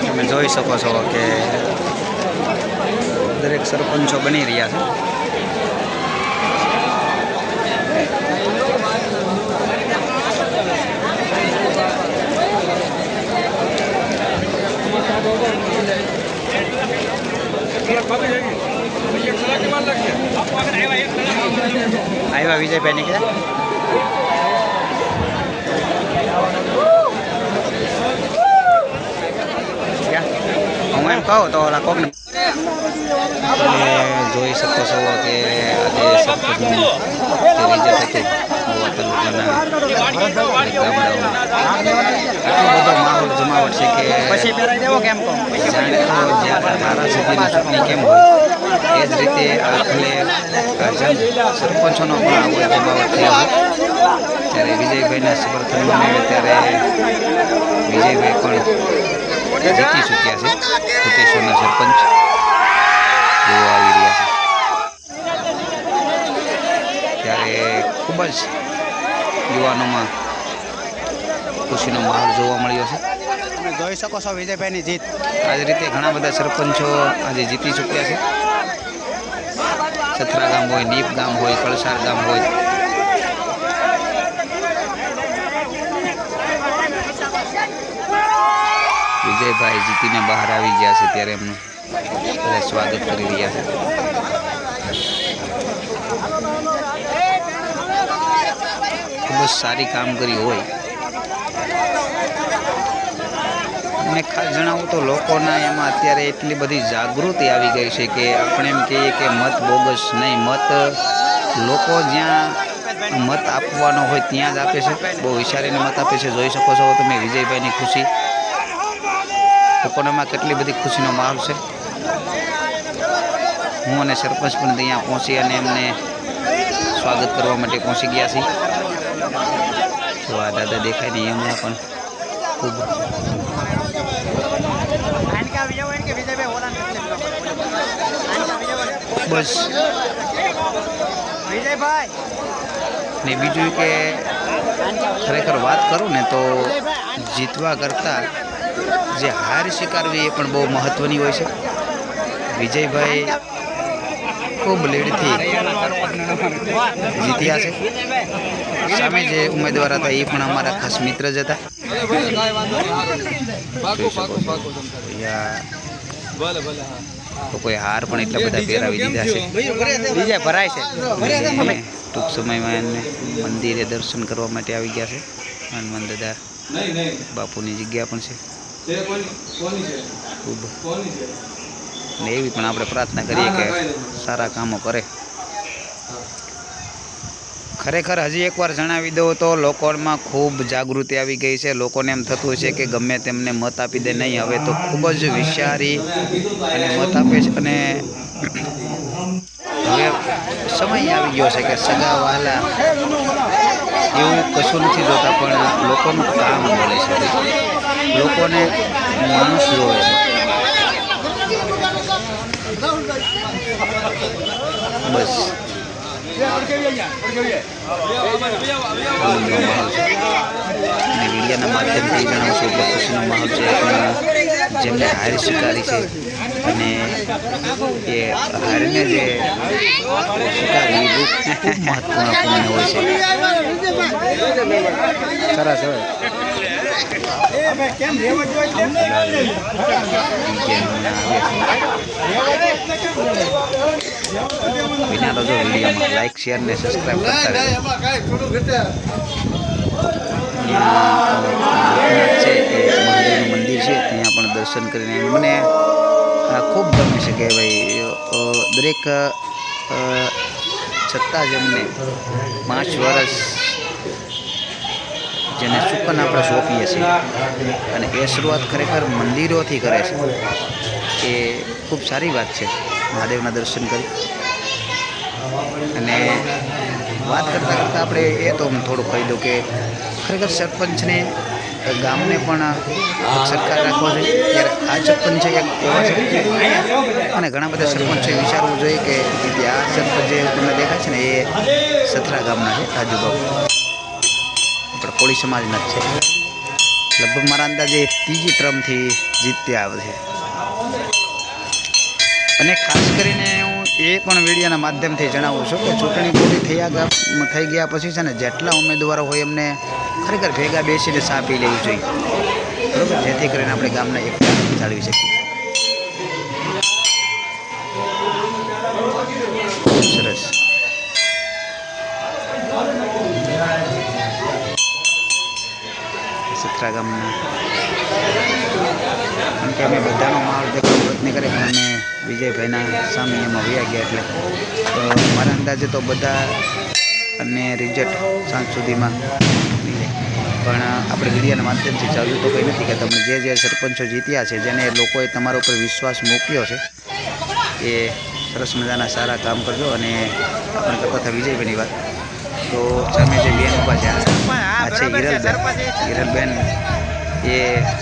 તમે જોઈ શકો છો કે દરેક સરપંચો બની રહ્યા છે. આવ્યા વિજયભાઈ ને ક્યાં હું એમ કહું તો ઓલા કોકને જોઈ શકો છો કે આજે સરપંચનું વિજય થતું ગોવા તાલુકાના બધો માહોલ જમાવટ છે કે પછી કેમ કહું ધારાસભ્યનું ચૂંટણી કેમ હોય એ જ રીતે આખલે સરપંચોનો પણ આવો જમાવટ થયો ત્યારે વિજયભાઈના સમર્થનમાં ત્યારે વિજયભાઈ પણ જીતી ચૂક્યા છે. કોટેશ્વરના સરપંચ તેઓ આવી રહ્યા છે ત્યારે ખૂબ જ યુવાનોમાં ખુશીનો માહોલ જોવા મળ્યો છે. તમે જોઈ શકો છો વિજયભાઈની જીત. આ જ રીતે ઘણા બધા સરપંચો આજે જીતી ચૂક્યા છે. સથરા ગામ હોય, નીપ ગામ હોય, કળસાર ગામ હોય, વિજયભાઈ જીતીને બહાર આવી ગયા છે ત્યારે એમનું બધા સ્વાગત કરી રહ્યા છે. ખૂબ જ સારી કામગીરી હોય અને ખાસ જણાવું તો લોકોના એમાં અત્યારે એટલી બધી જાગૃતિ આવી ગઈ છે કે આપણે એમ કહીએ કે મત બોગસ નહીં, મત લોકો જ્યાં મત આપવાનો હોય ત્યાં જ આપે છે. બહુ વિચારીને મત આપે છે. જોઈ શકો છો તમે વિજયભાઈની ખુશી. લોકોનામાં કેટલી બધી ખુશીનો માહોલ છે. હું અને સરપંચ પણ ત્યાં પહોંચી અને એમને સ્વાગત કરવા માટે પહોંચી ગયા છીએ. તો આ દાદા દેખાય નહીં એમના પણ ખૂબ બસ. ને બીજું કે ખરેખર વાત કરું ને તો જીતવા કરતાં જે હાર સ્વીકારવી એ પણ બહુ મહત્ત્વની હોય છે. વિજયભાઈ ખૂબ લીડથી જીત્યા છે. સામે જે ઉમેદવાર હતા એ પણ અમારા ખાસ મિત્ર જ હતા. લોકોએ હાર પણ એટલા બધા પહેરાવી દીધા છે. બીજા ભરાય છે. ટૂંક સમયમાં એમને મંદિરે દર્શન કરવા માટે આવી ગયા છે. હનુમાન દાદા બાપુની જગ્યા પણ છે ખૂબ. ને એવી પણ આપણે પ્રાર્થના કરીએ કે સારા કામો કરે. ખરેખર હજી એકવાર જણાવી દઉં તો લોકોમાં ખૂબ જાગૃતિ આવી ગઈ છે. લોકોને એમ થતું છે કે ગમે તેમને મત આપી દે નહીં, હવે તો ખૂબ જ વિચારી અને મત આપે છે. અને હવે સમય આવી ગયો છે કે સગા વહાલા એવું કશું નથી જોતા, પણ લોકોનું કામ બોલે છે. લોકોને માણસ જોવે છે. બસ મીડિયાના માધ્યમથી જણાવું છું એટલે ખુશીનો માહોલ છે. જેમને હાર સ્વીકારી છે અને એ હારને જે સ્વીકારી એ ખૂબ મહત્વપૂર્ણ હોય છે. સરસ હોય. વિના તો જો વિડીયોમાં લાઈક, શેર ને સબસ્ક્રાઈબ કરતા રહેજો. છે એ મહાદેવનું મંદિર છે ત્યાં પણ દર્શન કરીને મને ખૂબ ગમે છે કે ભાઈ દરેક છતાં જ એમને 5 વર્ષ જેને સુકન આપણે સોંપીએ છીએ અને એ શરૂઆત ખરેખર મંદિરોથી કરે છે. એ ખૂબ સારી વાત છે. મહાદેવના દર્શન કરી અને વાત કરતાં કરતાં આપણે એ તો થોડું કહી દઉં કે ખરેખર સરપંચને ગામને પણ સરકાર રાખવો જોઈએ. ત્યારે આ સરપંચ છે એક એવા છે અને ઘણા બધા સરપંચોએ વિચારવું જોઈએ કે આ સરપંચ જે તમને દેખાય છે ને એ સથરા ગામના છે. રાજુબાબુ આપણા કોળી સમાજના જ છે. લગભગ મારા અંદાજે ત્રીજી ટર્મથી જીતતા આવે છે. અને ખાસ કરીને હું એ પણ વિડીયોના માધ્યમથી જણાવું છું કે ચૂંટણી પૂરી થઈ ગયા પછી છે ને જેટલા ઉમેદવારો હોય એમને ખરેખર ભેગા બેસીને ચા પી લેવી જોઈએ, બરાબર, જેથી કરીને આપણે ગામના એકતા જાળવી શકીએ. ખૂબ સરસ. સખરા ગામના કારણ કે અમે બધાનો માહોલ દેખવાનો પ્રયત્ન કરીએ પણ અમે વિજયભાઈના સામે એમાં વયા ગયા એટલે તો મારા અંદાજે તો બધા અને રિઝલ્ટ સાંજ સુધીમાં પણ આપણે વિડીયોના માધ્યમથી ચાલ્યું તો કંઈ નથી કે તમે જે સરપંચો જીત્યા છે, જેને લોકોએ તમારા ઉપર વિશ્વાસ મૂક્યો છે, એ સરસ મજાના સારા કામ કરજો. અને આપણે કરતા હતા વિજયભાઈની વાત, તો સામે જે બેન ઊભા છે આ છે હિરલબેન. એ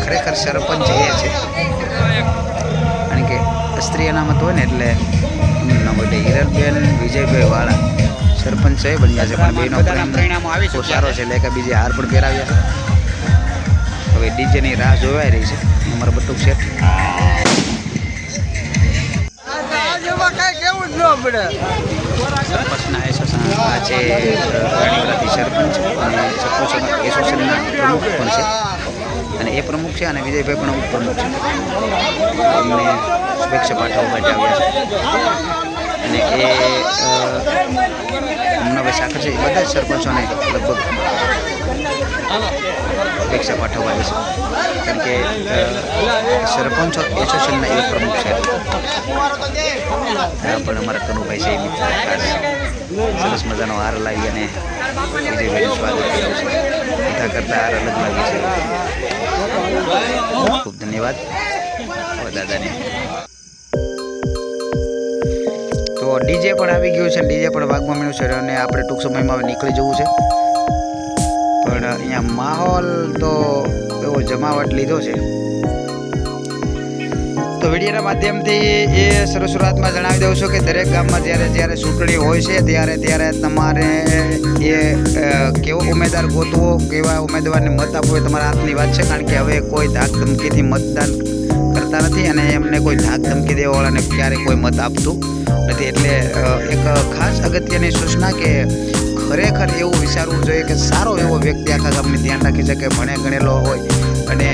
ખરેખર સરપંચ એ છે કારણ કે સ્ત્રી અનામત હોય ને એટલે નામ એટલે હિરલબેન વિજયભાઈ વાળા સરપંચ એ બન્યા છે. પણ બેનો પરિણામ બહુ સારો છે એટલે કે બીજે હાર પણ પહેરાવ્યા છે. હવે ડીજેની રાહ જોવાઈ રહી છે. અમારા બટુક શેઠ સરપંચના એસોસિએશન આ છે રાણીવરાથી સરપંચ અને એસોસિએશનના પ્રમુખ પણ છે, અને એ પ્રમુખ છે અને વિજયભાઈ પણ ઉપપ્રમુખ છે. અમને શુભેચ્છા પાઠવવા માટે આવ્યા છે અને એ મુન્નાભાઈ સાખર છે એ બધા જ સરપંચોને લગભગ શુભેચ્છા પાઠવવા છે કારણ કે સરપંચો એસોસિએશનના એ પ્રમુખ છે. પણ અમારા કનુભાઈ છે એ ખાસ સરસ મજાનો હાર લાવી અને વિજયભાઈનું સ્વાગત કર્યું છે. બધા કરતાં હાર અલગ લાગે છે. ખૂબ ધન્યવાદ દાદાને. તો ડીજે પણ આવી ગયું છે, ડીજે પણ વાગવા મળ્યું છે અને આપણે ટૂંક સમયમાં હવે નીકળી જવું છે. પણ અહીંયા માહોલ તો એવો જમાવટ લીધો છે. તો વિડીયોના માધ્યમથી એ શરૂઆતમાં જણાવી દઉં છું કે દરેક ગામમાં જ્યારે ચૂંટણી હોય છે ત્યારે તમારે એ કેવો ઉમેદવાર ગોતવો, કેવા ઉમેદવારને મત આપવો એ તમારા હાથની વાત છે. કારણ કે હવે કોઈ ધાક ધમકીથી મતદાન કરતા નથી અને એમને કોઈ ધાક ધમકી દેવાવાળાને ક્યારેય કોઈ મત આપતું નથી. એટલે એક ખાસ અગત્યની સૂચના કે ખરેખર એવું વિચારવું જોઈએ કે સારો એવો વ્યક્તિ આખા ગામને ધ્યાન રાખી શકે, ભણે ગણેલો હોય. અને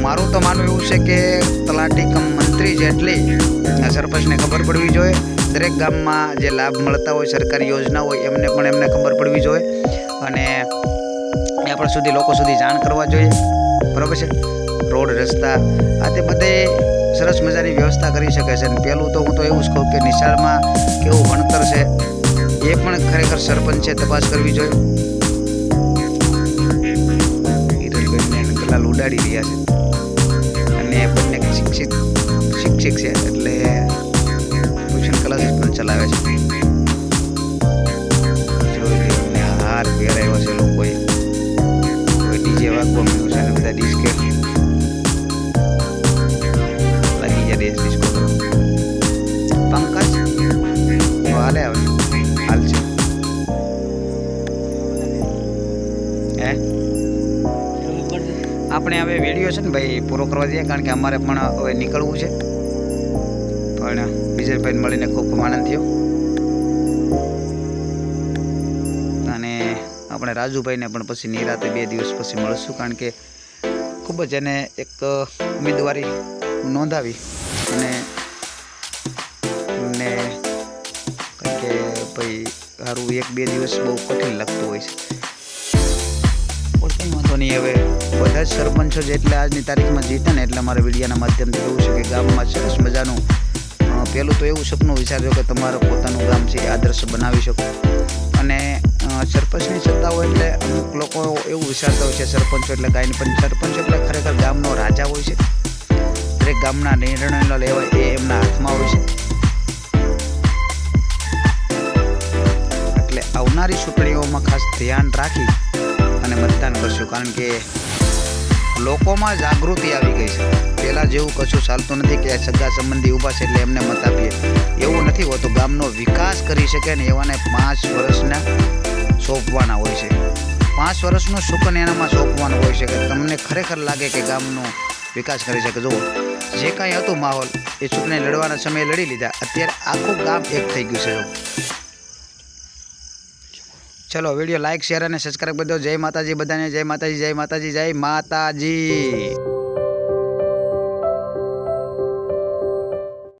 મારું તો માનવું એવું છે કે તલાટી કમ મંત્રી જેટલી સરપંચને ખબર પડવી જોઈએ. દરેક ગામમાં જે લાભ મળતા હોય સરકારી યોજના હોય એમને ખબર પડવી જોઈએ અને એ આપણા સુધી લોકો સુધી જાણ કરવા જોઈએ, બરાબર છે. રોડ રસ્તા આ તે બધે સરસ મજાની વ્યવસ્થા કરી શકે છે. અને પહેલું તો હું તો એવું જ કહું કે નિશાળમાં કેવું ભણતર છે એ પણ ખરેખર સરપંચે તપાસ કરવી જોઈએ. હિરલબેનને ગલાલ ઉડાડી રહ્યા છે અને બંને શિક્ષક છે એટલે ટ્યુશન ક્લાસીસ પણ ચલાવે છે. જોઈ લે અમને હાર પહેરાવ્યો છે લોકોએ. હવે ડીજે વાગવા મળ્યું છે અને બધા ડિસ્કે લાગી ગયા ડિસ્કો. પંકજ હાલે આવે હાલ છે હે આપણે હવે વિડીયો છે ને ભાઈ પૂરો કરવા દઈએ કારણ કે અમારે પણ હવે નીકળવું છે. પણ વિજયભાઈને મળીને ખૂબ આનંદ થયો અને આપણે રાજુભાઈને પણ પછી નિરાતે 2 દિવસ પછી મળશું કારણ કે ખૂબ જ એને એક ઉમેદવારી નોંધાવી અને કારણ કે ભાઈ સારું 1-2 દિવસ બહુ કઠિન લાગતું હોય છે. કંઈ વાંધો નહીં. હવે બધા જ સરપંચો જેટલે આજની તારીખમાં જીતે ને એટલે અમારા વિડીયોના માધ્યમથી એવું છે કે ગામમાં સરસ મજાનું પહેલું તો એવું સપનું વિચારજો કે તમારું પોતાનું ગામ છે એ આદર્શ બનાવી શકો. અને સરપંચની સત્તા હોય એટલે અમુક લોકો એવું વિચારતા હોય છે સરપંચો એટલે કાંઈ નહીં, પણ સરપંચ એટલે ખરેખર ગામનો રાજા હોય છે. દરેક ગામના નિર્ણયો લેવા એ એમના હાથમાં હોય છે. એટલે આવનારી ચૂંટણીઓમાં ખાસ ધ્યાન રાખી અને મતદાન કરશું કારણ કે લોકોમાં જાગૃતિ આવી ગઈ છે. પહેલાં જેવું કશું ચાલતું નથી કે સગા સંબંધી ઊભા છે એટલે એમને મત આપીએ, એવું નથી હોતું. ગામનો વિકાસ કરી શકે ને એવાને 5 વર્ષના સોંપવાના હોય છે. 5 વર્ષનું સુકન એનામાં સોંપવાનું હોય છે કે તમને ખરેખર લાગે કે ગામનો વિકાસ કરી શકે. જુઓ જે કાંઈ હતું માહોલ એ ચૂંટણી લડવાના સમયે લડી લીધા. અત્યારે આખું ગામ એક થઈ ગયું છે. ચલો વિડીયો લાઈક શેર અને સબસ્ક્રાઈબ કરી દો. જય માતાજી બધાને. જય માતાજી, જય માતાજી, જય માતાજી.